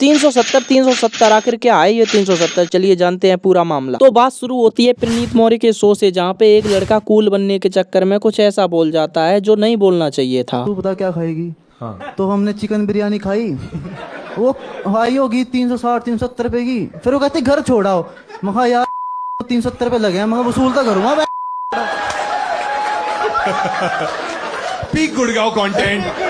370 आखिर क्या है ये 370? चलिए जानते हैं पूरा मामला। तो बात शुरू होती है प्रणीत मौर्य के शो से, जहाँ पे एक लड़का कूल बनने के चक्कर में कुछ ऐसा बोल जाता है जो नहीं बोलना चाहिए था। तू बता क्या खाएगी? हाँ। तो हमने चिकन बिरयानी खाई, वो आई होगी 360 370 रुपए की। फिर वो कहते घर छोड़ाओ। मैं कहा यार 370 रुपए लगे हैं, मैं वसूलता करूँगा। Peak Gurgaon content.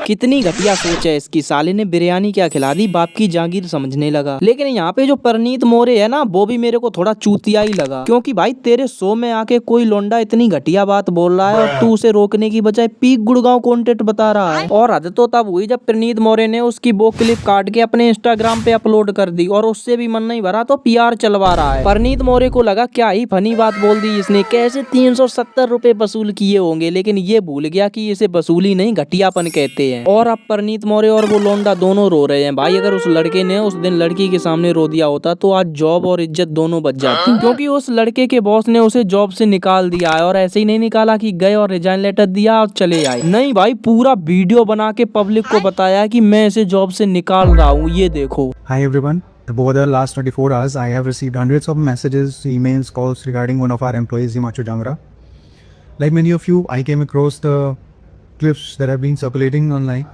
कितनी घटिया सोच है इसकी। साले ने बिरयानी क्या खिला दी, बाप की जागीर समझने लगा। लेकिन यहाँ पे जो प्रणीत मौर्य है ना, वो भी मेरे को थोड़ा चूतिया ही लगा, क्योंकि भाई तेरे शो में आके कोई लौंडा इतनी घटिया बात बोल रहा है और तू उसे रोकने की बजाय पीक गुड़गांव कंटेंट बता रहा है। और हद तो तब हुई जब प्रणीत मौर्य ने उसकी वो क्लिप काट के अपने इंस्टाग्राम पे अपलोड कर दी, और उससे भी मन नहीं भरा तो PR चलवा रहा है। प्रणीत मौर्य को लगा क्या ही फनी बात बोल दी इसने, कैसे 370 रुपए वसूल किए होंगे, लेकिन ये भूल गया कि इसे वसूली नहीं घटियापन कहते हैं। और अब प्रणीत मौर्य और वो लौंडा दोनों रो रहे हैं। भाई अगर उस लड़के ने उस दिन लड़की के सामने रो दिया होता तो आज जॉब और इज्जत दोनों बच जाती, क्योंकि उस लड़के के बॉस ने उसे जॉब से निकाल दिया है। और ऐसे ही नहीं निकाला कि गए और रिजाइन लेटर दिया और चले आए, नहीं भाई पूरा वीडियो बना के पब्लिक को बताया कि मैं इसे जॉब से निकाल रहा हूँ, ये देखो। Hi everyone. Over the last 24 hours, I have received hundreds of messages, emails, calls regarding one of our employees, Himanshu Jangra. Like many of you, I came across the clips that have been circulating online.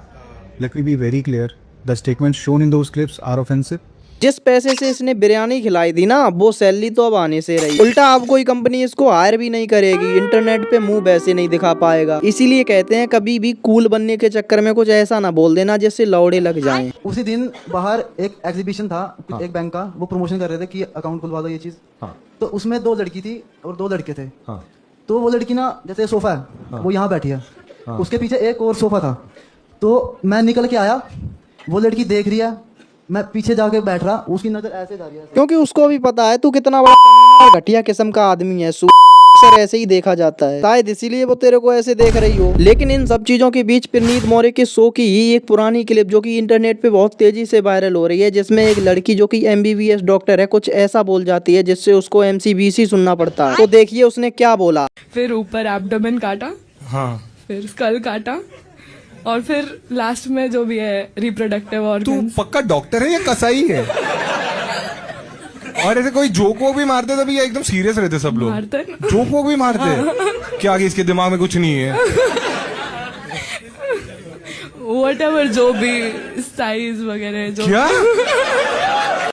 Let me be very clear. The statements shown in those clips are offensive. जिस पैसे से इसने बिरयानी खिलाई थी ना, वो salary तो अब आने से रही, उल्टा अब कोई कंपनी इसको हायर भी नहीं करेगी, इंटरनेट पे मुंह वैसे नहीं दिखा पाएगा। इसीलिए कहते हैं कभी भी कूल बनने के चक्कर में कुछ ऐसा ना बोल देना जिससे लौड़े लग जाएं। उसी दिन बाहर एक एग्जीबिशन था, एक बैंक का, वो प्रमोशन कर रहे थे कि अकाउंट खुलवा दो ये चीज। हाँ। तो उसमें 2 लड़की थी और 2 लड़के थे। हाँ। तो वो लड़की ना, जैसे सोफा है वो यहाँ बैठी है, उसके पीछे एक और सोफा था। तो मैं निकल के आया, वो लड़की देख रही है, मैं पीछे जाके बैठ रहा, उसकी नजर ऐसे जा रही है, क्योंकि उसको भी पता है तू कितना बड़ा कमीना और घटिया किस्म का आदमी है। अक्सर ऐसे ही देखा जाता है, शायद इसीलिए वो तेरे को ऐसे देख रही हो। लेकिन इन सब चीजों के बीच प्रणीत मौर्य के शो की ही एक पुरानी क्लिप जो कि इंटरनेट पे बहुत तेजी से वायरल हो रही है, जिसमें एक लड़की जो कि MBBS डॉक्टर है कुछ ऐसा बोल जाती है जिससे उसको MCBC सुनना पड़ता है। तो देखिए उसने क्या बोला। फिर ऊपर एब्डोमेन काटा, हाँ। फिर स्कल काटा, और फिर लास्ट में जो भी है रिप्रोडक्टिव तू ऑर्गन्स। पक्का डॉक्टर है या कसाई है? और ऐसे कोई जोक वोक भी मारते तभी एकदम सीरियस रहते सब लोग? मारते हैं ना। जोक वोक भी मारते क्या कि इसके दिमाग में कुछ नहीं है? व्हाटएवर जो भी साइज वगैरह जो क्या?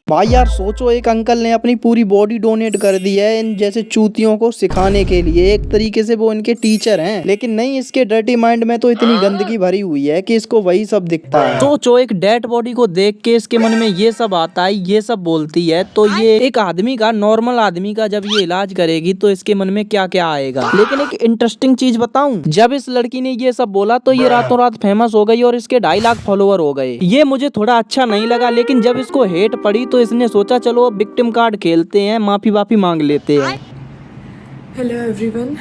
भाई यार सोचो, एक अंकल ने अपनी पूरी बॉडी डोनेट कर दी है इन जैसे चूतियों को सिखाने के लिए। एक तरीके से वो इनके टीचर हैं, लेकिन नहीं, इसके डर्टी माइंड में तो इतनी गंदगी भरी हुई है कि इसको वही सब दिखता है। सोचो एक डेड बॉडी को देख के इसके मन में ये सब आता है, ये सब बोलती है, तो ये एक आदमी का, नॉर्मल आदमी का जब ये इलाज करेगी तो इसके मन में क्या क्या आएगा। लेकिन एक इंटरेस्टिंग चीज बताऊं, जब इस लड़की ने ये सब बोला तो ये रातों रात फेमस हो गई और इसके 2.5 लाख फॉलोअर हो गए। ये मुझे थोड़ा अच्छा नहीं लगा, लेकिन जब इसको हेट पड़ी तो इसने सोचा चलो अब विक्टिम कार्ड खेलते हैं, माफी मांग लेते हैं। हेलो एवरीवन,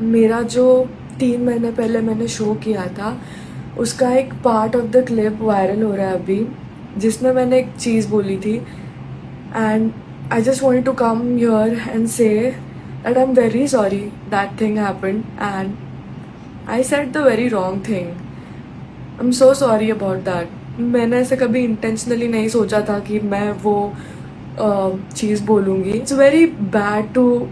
मेरा जो 3 महीने पहले मैंने शो किया था उसका एक part of the clip viral हो रहा है अभी, जिसमें मैंने एक चीज़ बोली थी, and I just wanted to come here and say that I am very sorry that thing happened and I said the very wrong thing. I am so sorry about that. मैंने ऐसे कभी इंटेंशनली नहीं सोचा था कि मैं वो चीज़ बोलूँगी। It's very bad too.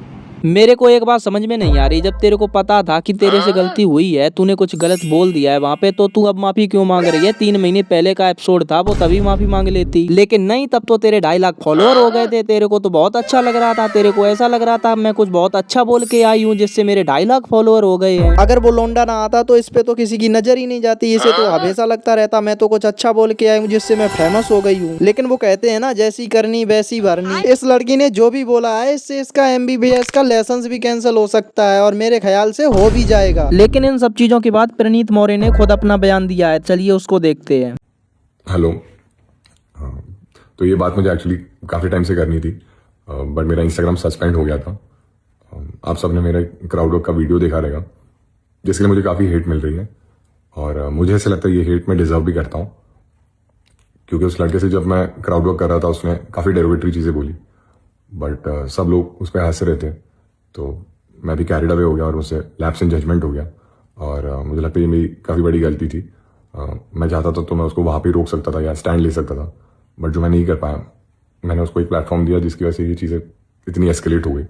मेरे को एक बात समझ में नहीं आ रही, जब तेरे को पता था कि तेरे से गलती हुई है, तूने कुछ गलत बोल दिया है वहाँ पे, तो तू अब माफी क्यों मांग रही है? 3 महीने पहले का एपिसोड था, वो तभी माफी मांग लेती। लेकिन नहीं, तब तो तेरे 2.5 लाख फॉलोअर हो गए थे, तेरे को तो बहुत अच्छा लग रहा था, तेरे को ऐसा लग रहा था मैं कुछ बहुत अच्छा बोल के आई हूँ जिससे मेरे 2.5 लाख फॉलोअर हो गए हैं। अगर वो लौंडा ना आता तो इस पे तो किसी की नजर ही नहीं जाती, इसे तो हमेशा लगता रहता मैं तो कुछ अच्छा बोल के आई हूँ जिससे मैं फेमस हो गई हूँ। लेकिन वो कहते हैं ना, जैसी करनी वैसी भरनी। इस लड़की ने जो भी बोला है, इससे इसका MBBS का लाइसेंस भी कैंसिल हो सकता है, और मेरे ख्याल से हो भी जाएगा। लेकिन इन सब चीजों के बाद प्रणीत मौर्य ने खुद अपना बयान दिया है, चलिए उसको देखते हैं। हेलो। तो ये बात मुझे एक्चुअली काफ़ी टाइम से करनी थी, बट मेरा इंस्टाग्राम सस्पेंड हो गया था। आप सबने मेरे क्राउड वर्क का वीडियो देखा रहेगा, जिसके लिए मुझे काफ़ी हेट मिल रही है, और मुझे ऐसा लगता है ये हेट मैं डिजर्व भी करता हूँ, क्योंकि उस लड़के से जब मैं क्राउड वर्क कर रहा था उसने काफ़ी डेरिवेटरी चीज़ें बोली, बट सब लोग उस पर हंस रहे थे, तो मैं भी कैरिड अवे हो गया और मुझसे लैप्स इन जजमेंट हो गया, और मुझे लगता है ये मेरी काफ़ी बड़ी गलती थी। मैं चाहता था तो मैं उसको वहां पे रोक सकता था या स्टैंड ले सकता था, बट जो मैं नहीं कर पाया, मैंने उसको एक प्लेटफॉर्म दिया जिसकी वजह से ये चीज़ें इतनी एस्केलेट हो गई।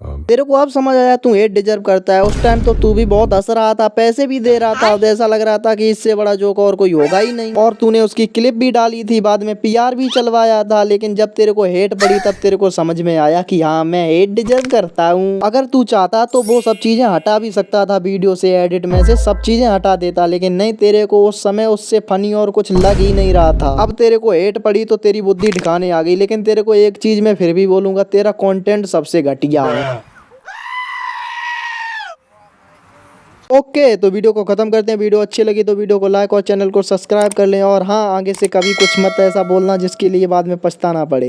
तेरे को अब समझ आया तू हेट डिजर्व करता है। उस टाइम तो तू भी बहुत हंस रहा था, पैसे भी दे रहा था, और ऐसा लग रहा था कि इससे बड़ा जोक और कोई होगा ही नहीं। और तूने उसकी क्लिप भी डाली थी, बाद में पीआर भी चलवाया था। लेकिन जब तेरे को हेट पड़ी तब तेरे को समझ में आया कि हाँ मैं हेट डिजर्व करता हूँ। अगर तू चाहता तो वो सब चीजें हटा भी सकता था, वीडियो से, एडिट में से सब चीजें हटा देता, लेकिन नहीं, तेरे को उस समय उससे फनी और कुछ लग ही नहीं रहा था। अब तेरे को हेट पड़ी तो तेरी बुद्धि ठिकाने आ गई, लेकिन तेरे को एक चीज मैं फिर भी बोलूंगा, तेरा कंटेंट सबसे घटिया है। ओके, तो वीडियो को खत्म करते हैं। वीडियो अच्छी लगी तो वीडियो को लाइक और चैनल को सब्सक्राइब कर लें। और हाँ, आगे से कभी कुछ मत ऐसा बोलना जिसके लिए बाद में पछताना पड़े।